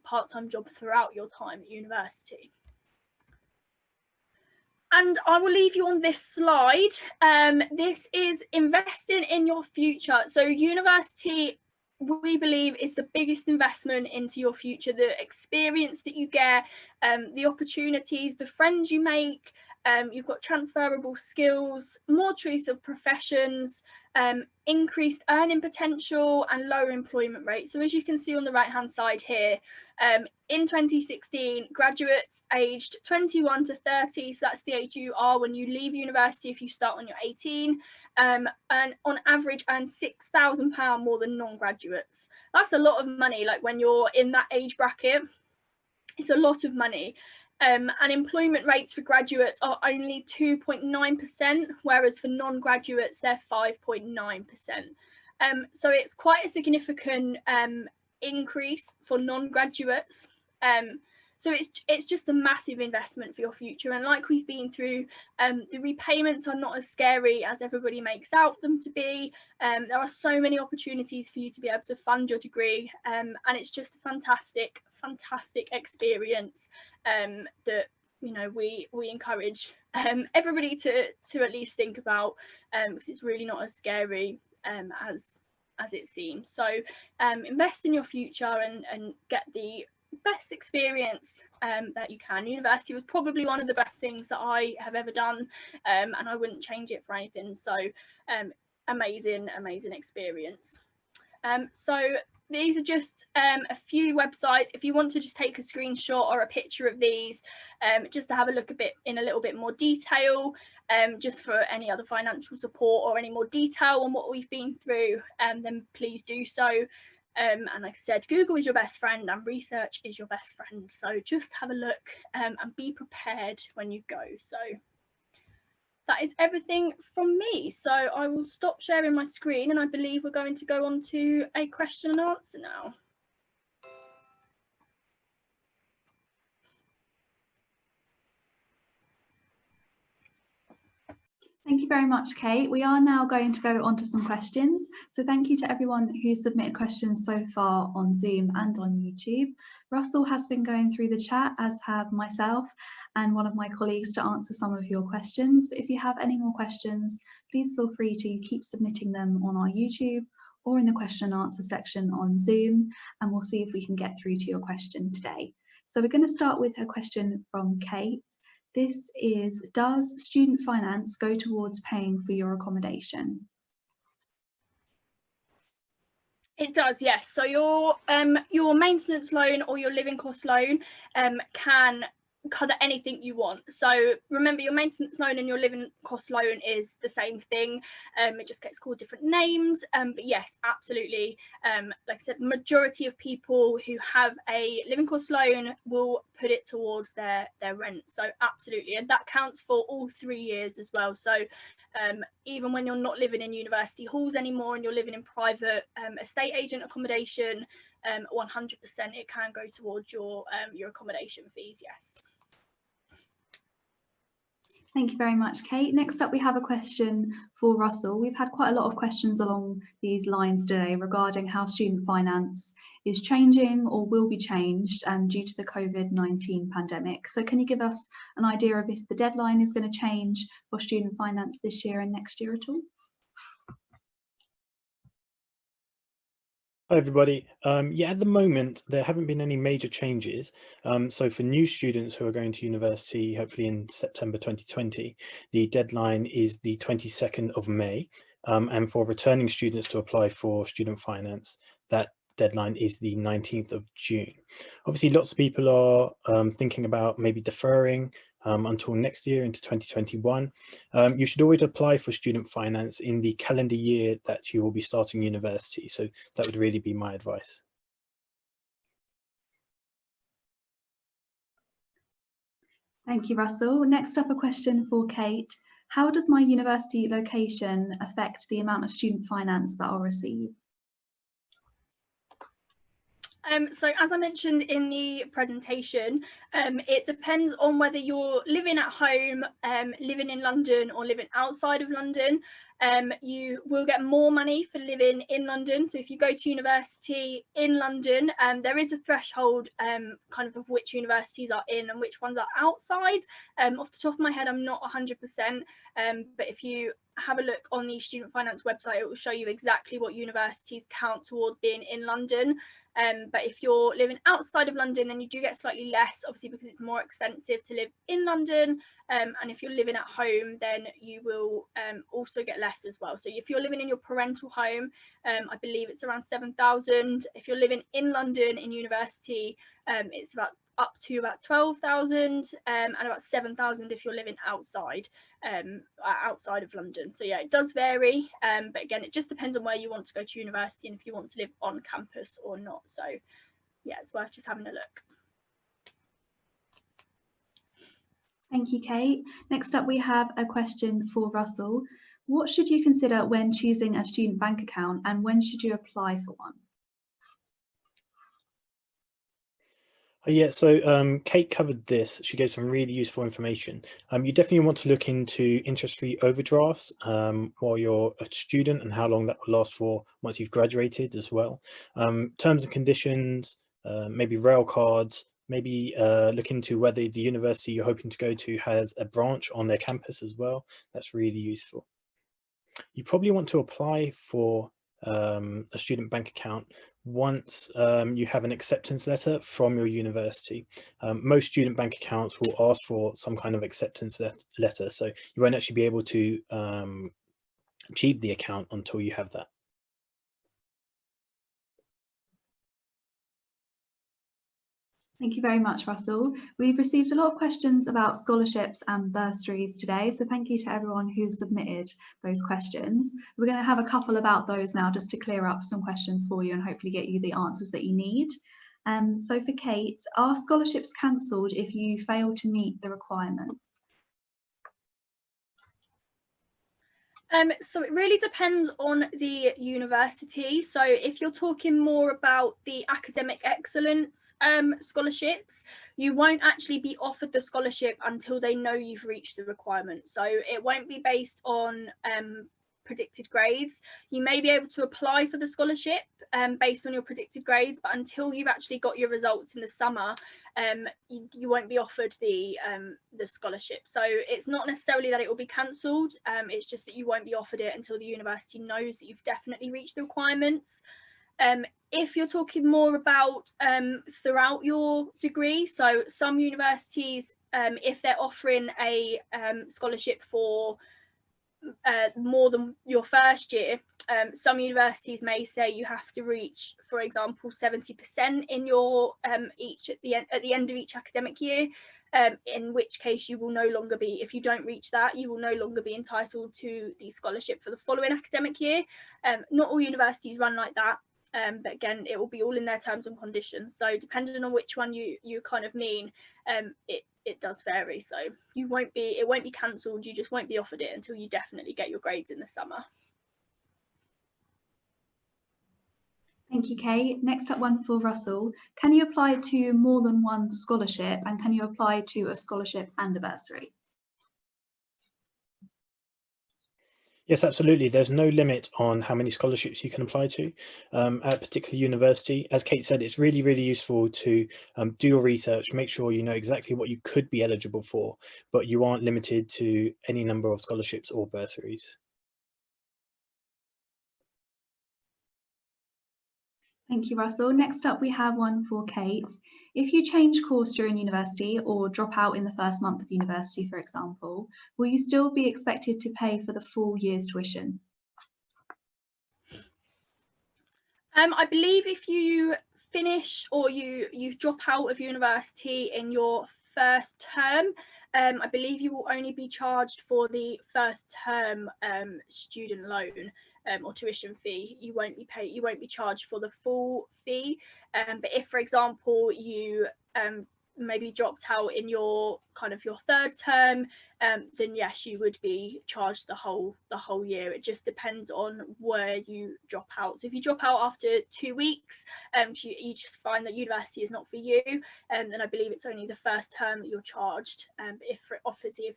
part-time job throughout your time at university. And I will leave you on this slide. This is investing in your future. So university, we believe, is the biggest investment into your future. The experience that you get, the opportunities, the friends you make, you've got transferable skills, more choice of professions, increased earning potential and lower employment rates. So as you can see on the right hand side here, in 2016, graduates aged 21 to 30, so that's the age you are when you leave university if you start when you're 18, and on average earn £6,000 more than non-graduates. That's a lot of money, like when you're in that age bracket, it's a lot of money. And employment rates for graduates are only 2.9%, whereas for non-graduates they're 5.9%. So it's quite a significant increase for non-graduates. So it's just a massive investment for your future. And like we've been through, the repayments are not as scary as everybody makes out them to be. There are so many opportunities for you to be able to fund your degree, and it's just a fantastic experience that, you know, we encourage everybody to at least think about, because it's really not as scary as it seems. So invest in your future and get the best experience that you can. University was probably one of the best things that I have ever done, and I wouldn't change it for anything. So amazing experience. So these are just a few websites. If you want to just take a screenshot or a picture of these, just to have a look in a little bit more detail, just for any other financial support or any more detail on what we've been through, then please do so. And like I said, Google is your best friend and research is your best friend. So just have a look and be prepared when you go. So that is everything from me. So I will stop sharing my screen, and I believe we're going to go on to a question and answer now. Thank you very much, Kate. We are now going to go on to some questions. So thank you to everyone who submitted questions so far on Zoom and on YouTube. Russell has been going through the chat, as have myself and one of my colleagues, to answer some of your questions. But if you have any more questions, please feel free to keep submitting them on our YouTube or in the question and answer section on Zoom, and we'll see if we can get through to your question today. So we're going to start with a question from Kate. This is, does student finance go towards paying for your accommodation? It does, yes. So your maintenance loan or your living cost loan can cover anything you want. So remember, your maintenance loan and your living cost loan is the same thing. It just gets called different names. But yes, absolutely. Like I said, majority of people who have a living cost loan will put it towards their rent. So absolutely, and that counts for all 3 years as well. So even when you're not living in university halls anymore and you're living in private estate agent accommodation, 100% it can go towards your accommodation fees, yes. Thank you very much, Kate. Next up, we have a question for Russell. We've had quite a lot of questions along these lines today regarding how student finance is changing or will be changed due to the COVID-19 pandemic. So can you give us an idea of if the deadline is going to change for student finance this year and next year at all? Hi everybody. Yeah, at the moment there haven't been any major changes. So for new students who are going to university, hopefully in September 2020, the deadline is the 22nd of May. And for returning students to apply for student finance, that deadline is the 19th of June. Obviously, lots of people are thinking about maybe deferring until next year into 2021. You should always apply for student finance in the calendar year that you will be starting university. So that would really be my advice. Thank you, Russell. Next up, a question for Kate. How does my university location affect the amount of student finance that I'll receive? So as I mentioned in the presentation, it depends on whether you're living at home, living in London or living outside of London. You will get more money for living in London. So if you go to university in London, there is a threshold kind of which universities are in and which ones are outside. Off the top of my head, I'm not 100%, but if you have a look on the Student Finance website, it will show you exactly what universities count towards being in London. But if you're living outside of London, then you do get slightly less, obviously, because it's more expensive to live in London. And if you're living at home, then you will also get less as well. So if you're living in your parental home, I believe it's around 7,000. If you're living in London in university, it's up to about 12,000 and about 7,000 if you're living outside of London. So yeah, it does vary, but again, it just depends on where you want to go to university and if you want to live on campus or not. So yeah, it's worth just having a look. Thank you, Kate. Next up, we have a question for Russell. What should you consider when choosing a student bank account, and when should you apply for one? Yeah, so Kate covered this. She gave some really useful information. You definitely want to look into interest-free overdrafts while you're a student and how long that will last for once you've graduated as well. Terms and conditions, maybe rail cards, maybe look into whether the university you're hoping to go to has a branch on their campus as well. That's really useful. You probably want to apply for a student bank account once you have an acceptance letter from your university. Most student bank accounts will ask for some kind of acceptance letter, so you won't actually be able to achieve the account until you have that. Thank you very much, Russell. We've received a lot of questions about scholarships and bursaries today, so thank you to everyone who submitted those questions. We're going to have a couple about those now just to clear up some questions for you and hopefully get you the answers that you need. So for Kate, are scholarships cancelled if you fail to meet the requirements? So it really depends on the university. So if you're talking more about the academic excellence scholarships, you won't actually be offered the scholarship until they know you've reached the requirement. So it won't be based on predicted grades. You may be able to apply for the scholarship based on your predicted grades, but until you've actually got your results in the summer, you won't be offered the scholarship. So it's not necessarily that it will be cancelled, it's just that you won't be offered it until the university knows that you've definitely reached the requirements. If you're talking more about throughout your degree, so some universities, if they're offering a scholarship for more than your first year, some universities may say you have to reach, for example, 70% in your at the end of each academic year, in which case you will no longer be, if you don't reach that, you will no longer be entitled to the scholarship for the following academic year. Not all universities run like that, but again, it will be all in their terms and conditions. So depending on which one you kind of mean, it does vary. So it won't be cancelled, you just won't be offered it until you definitely get your grades in the summer. Thank you, Kate. Next up, one for Russell. Can you apply to more than one scholarship, and can you apply to a scholarship and a bursary? Yes, absolutely. There's no limit on how many scholarships you can apply to at a particular university. As Kate said, it's really, really useful to do your research, make sure you know exactly what you could be eligible for, but you aren't limited to any number of scholarships or bursaries. Thank you, Russell. Next up, we have one for Kate. If you change course during university or drop out in the first month of university, for example, will you still be expected to pay for the full year's tuition? I believe if you finish or you drop out of university in your first term, I believe you will only be charged for the first term student loan or tuition fee. You won't be charged for the full fee. But if, for example, you maybe dropped out in your your third term, then yes, you would be charged the whole year. It just depends on where you drop out. So if you drop out after 2 weeks, you just find that university is not for you, and I believe it's only the first term that you're charged. If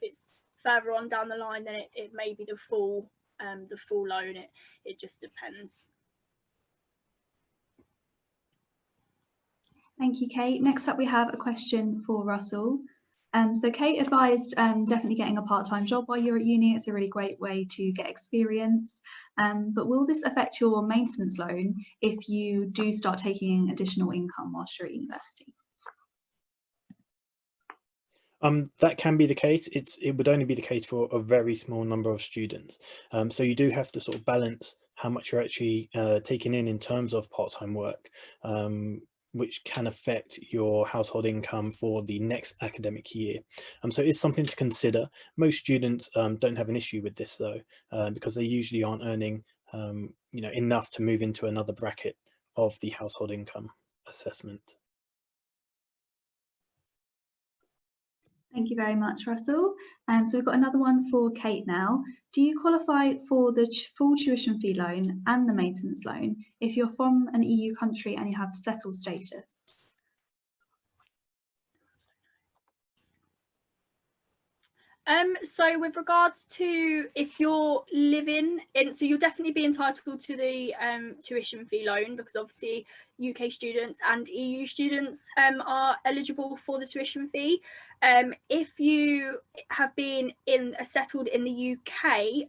it's further on down the line, then it may be the full loan. It just depends. Thank you, Kate. Next up, we have a question for Russell. So Kate advised definitely getting a part-time job while you're at uni. It's a really great way to get experience. But will this affect your maintenance loan if you do start taking additional income whilst you're at university? That can be the case. It would only be the case for a very small number of students. So you do have to sort of balance how much you're actually taking in terms of part-time work, which can affect your household income for the next academic year. So it's something to consider. Most students don't have an issue with this though, because they usually aren't earning enough to move into another bracket of the household income assessment. Thank you very much, Russell. So we've got another one for Kate now. Do you qualify for the full tuition fee loan and the maintenance loan if you're from an EU country and you have settled status? So with regards to if you're living in, so you'll definitely be entitled to the tuition fee loan, because obviously UK students and EU students are eligible for the tuition fee. If you have been settled in the UK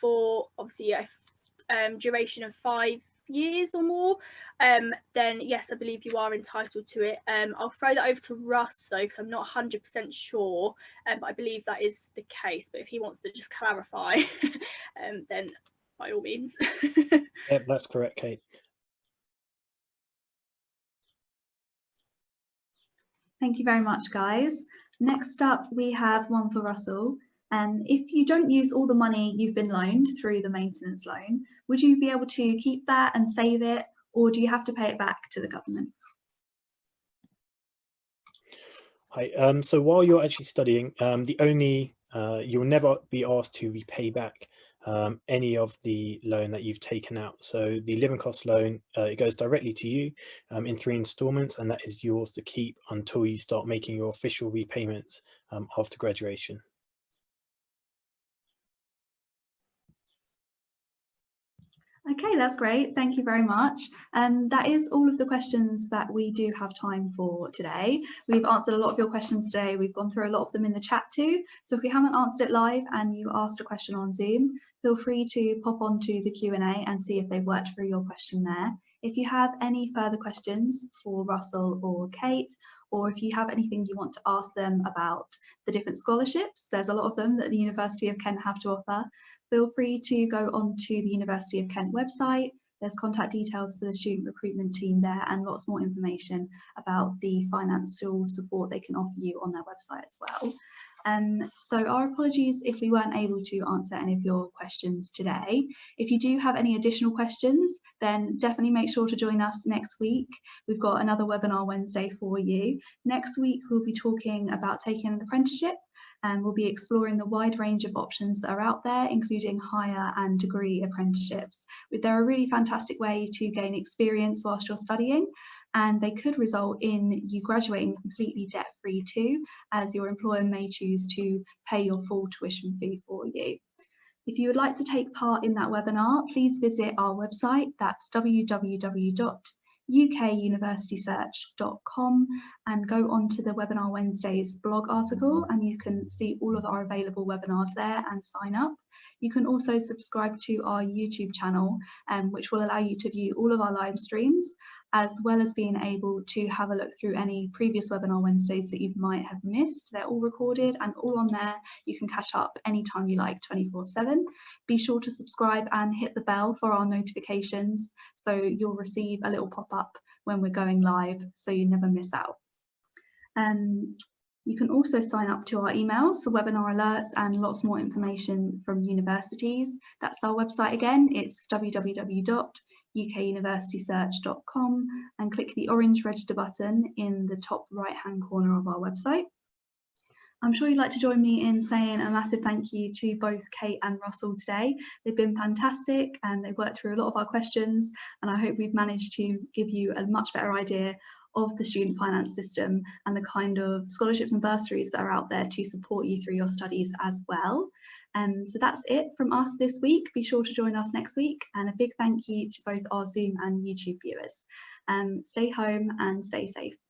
for obviously a duration of 5 years or more, then yes, I believe you are entitled to it. I'll throw that over to Russ though, because I'm not 100% sure, but I believe that is the case. But if he wants to just clarify, then by all means. Yep, that's correct, Kate. Thank you very much, guys. Next up, we have one for Russell. If you don't use all the money you've been loaned through the maintenance loan, would you be able to keep that and save it, or do you have to pay it back to the government? Hi. So while you're actually studying, you'll never be asked to repay back any of the loan that you've taken out. So the living cost loan, it goes directly to you in 3 installments, and that is yours to keep until you start making your official repayments after graduation. Okay, that's great. Thank you very much. That is all of the questions that we do have time for today. We've answered a lot of your questions today. We've gone through a lot of them in the chat too. So if we haven't answered it live and you asked a question on Zoom, feel free to pop onto the Q&A and see if they've worked through your question there. If you have any further questions for Russell or Kate, or if you have anything you want to ask them about the different scholarships, there's a lot of them that the University of Kent have to offer. Feel free to go onto the University of Kent website. There's contact details for the student recruitment team there and lots more information about the financial support they can offer you on their website as well. So our apologies if we weren't able to answer any of your questions today. If you do have any additional questions, then definitely make sure to join us next week. We've got another webinar Wednesday for you. Next week, we'll be talking about taking an apprenticeship, and we'll be exploring the wide range of options that are out there, including higher and degree apprenticeships. They're a really fantastic way to gain experience whilst you're studying, and they could result in you graduating completely debt-free too, as your employer may choose to pay your full tuition fee for you. If you would like to take part in that webinar, please visit our website. That's www.ukuniversitysearch.com, and go onto the Webinar Wednesdays blog article, and you can see all of our available webinars there and sign up. You can also subscribe to our YouTube channel, which will allow you to view all of our live streams, as well as being able to have a look through any previous Webinar Wednesdays that you might have missed. They're all recorded and all on there. You can catch up anytime you like, 24/7. Be sure to subscribe and hit the bell for our notifications, so you'll receive a little pop-up when we're going live, so you never miss out. You can also sign up to our emails for webinar alerts and lots more information from universities. That's our website again. It's www.ukuniversitysearch.com. ukuniversitysearch.com and click the orange register button in the top right hand corner of our website. I'm sure you'd like to join me in saying a massive thank you to both Kate and Russell today. They've been fantastic and they've worked through a lot of our questions, and I hope we've managed to give you a much better idea of the student finance system and the kind of scholarships and bursaries that are out there to support you through your studies as well. So that's it from us this week. Be sure to join us next week, and a big thank you to both our Zoom and YouTube viewers. Stay home and stay safe.